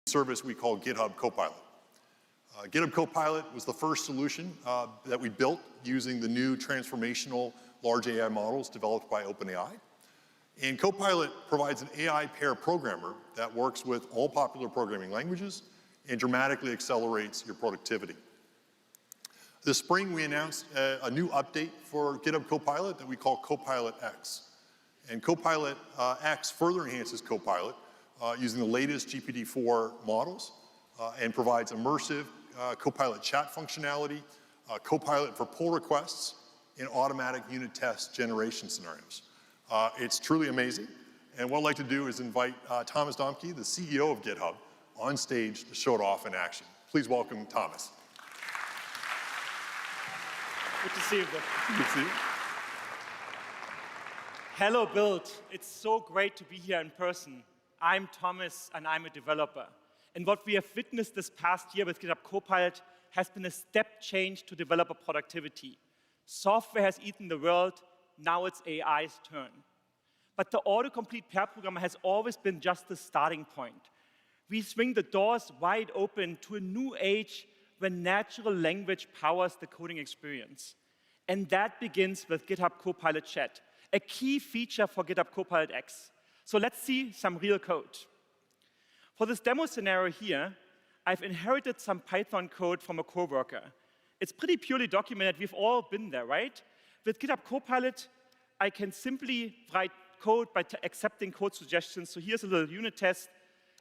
service we call Github Copilot. Github Copilot was the first solution that we built using the new transformational large AI models developed by OpenAI. And Copilot provides an AI pair programmer that works with all popular programming languages and dramatically accelerates your productivity. This spring, we announced a new update for Github Copilot that we call Copilot X. And Copilot X further enhances Copilot using the latest GPT-4 models and provides immersive Copilot chat functionality, Copilot for pull requests, and automatic unit test generation scenarios. It's truly amazing. And what I'd like to do is invite Thomas Dohmke, the CEO of GitHub, on stage to show it off in action. Please welcome Thomas. Good to see you, Bill. Good to see you. Hello, Build. It's so great to be here in person. I'm Thomas, and I'm a developer. And what we have witnessed this past year with GitHub Copilot has been a step change to developer productivity. Software has eaten the world. Now it's AI's turn. But the autocomplete pair programmer has always been just the starting point. We swing the doors wide open to a new age when natural language powers the coding experience. And that begins with GitHub Copilot Chat, a key feature for GitHub Copilot X. So let's see some real code. For this demo scenario here, I've inherited some Python code from a coworker. It's pretty purely documented. We've all been there, right? With GitHub Copilot, I can simply write code by accepting code suggestions. So here's a little unit test,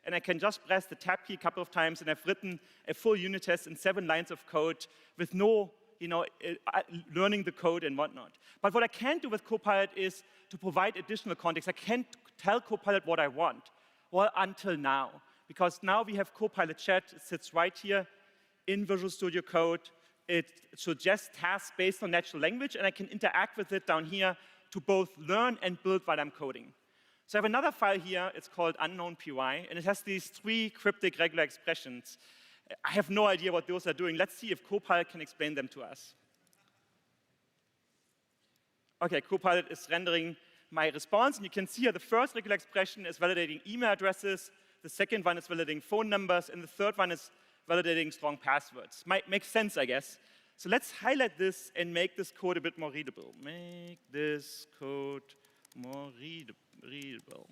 and I can just press the tab key a couple of times, and I've written a full unit test in 7 lines of code with no learning the code and whatnot. But what I can do with Copilot is to provide additional context. I can't tell Copilot what I want. Well, until now. Because now we have Copilot Chat. It sits right here in Visual Studio Code. It suggests tasks based on natural language, and I can interact with it down here to both learn and build while I'm coding. So I have another file here. It's called unknown.py, and it has these 3 cryptic regular expressions. I have no idea what those are doing. Let's see if Copilot can explain them to us. OK, Copilot is rendering my response, and you can see here the first regular expression is validating email addresses. The second one is validating phone numbers, and the third one is validating strong passwords. Makes sense, I guess. So let's highlight this and make this code a bit more readable. Make this code more readable.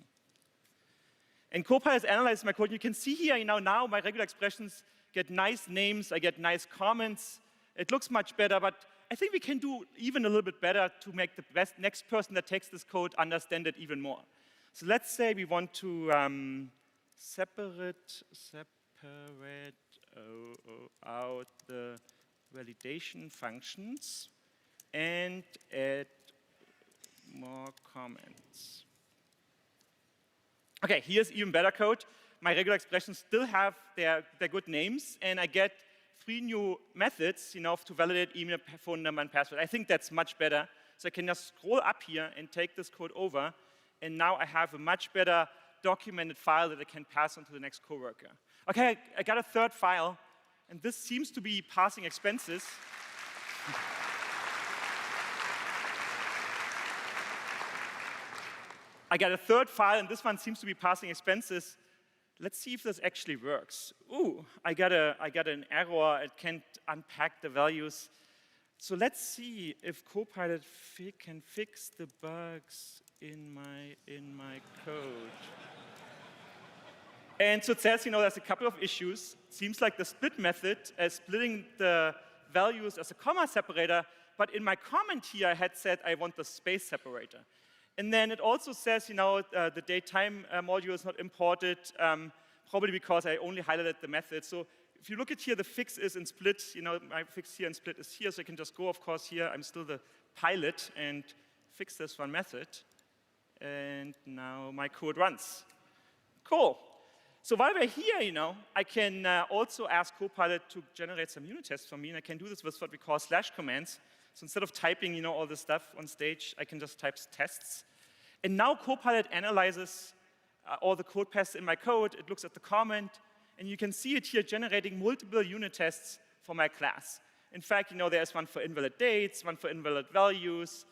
And Copilot analyzes my code. You can see here, now my regular expressions get nice names. I get nice comments. It looks much better, but I think we can do even a little bit better to make the next person that takes this code understand it even more. So let's say we want to separate out the validation functions and add more comments. OK, here's even better code. My regular expressions still have their good names, and I get 3 new methods to validate email, phone number, and password. I think that's much better. So I can just scroll up here and take this code over, and now I have a much better documented file that I can pass on to the next coworker. OK, I got a third file, and this seems to be passing expenses. I got a third file, and this one seems to be passing expenses. Let's see if this actually works. Ooh, I got an error. It can't unpack the values. So let's see if Copilot can fix the bugs in my code. And so it says, there's a couple of issues. It seems like the split method is splitting the values as a comma separator, but in my comment here, I had said I want the space separator. And then it also says, the date-time module is not imported, probably because I only highlighted the method. So if you look at here, the fix is in split. My fix here in split is here, so I can just go, of course, here. I'm still the pilot and fix this one method. And now my code runs. Cool. So while we're here, I can also ask Copilot to generate some unit tests for me, and I can do this with what we call / commands. So instead of typing, all this stuff on stage, I can just type tests. And now Copilot analyzes all the code paths in my code. It looks at the comment, and you can see it here generating multiple unit tests for my class. In fact, there's one for invalid dates, one for invalid values,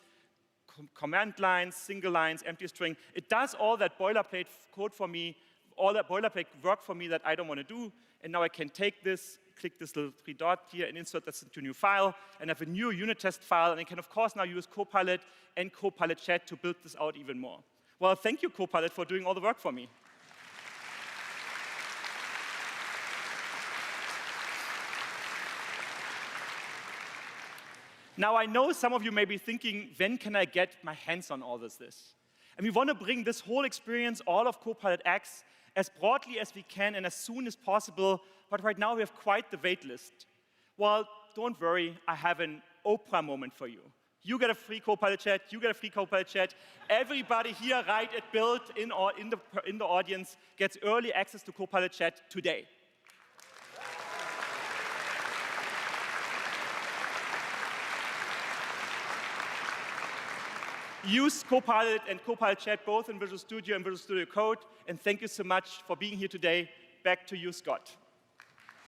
command lines, single lines, empty string. It does all that boilerplate code for me all that boilerplate work for me that I don't want to do. And now I can take this, click this little 3 dot here, and insert this into a new file, and have a new unit test file. And I can, of course, now use Copilot and Copilot Chat to build this out even more. Well, thank you, Copilot, for doing all the work for me. Now, I know some of you may be thinking, when can I get my hands on all this? And we want to bring this whole experience, all of Copilot X, as broadly as we can and as soon as possible, but right now we have quite the wait list. Well, don't worry, I have an Oprah moment for you. You get a free Copilot Chat, you get a free Copilot Chat. Everybody here right at Build in the audience gets early access to Copilot Chat today. Use Copilot and Copilot Chat both in Visual Studio and Visual Studio Code. And thank you so much for being here today. Back to you, Scott.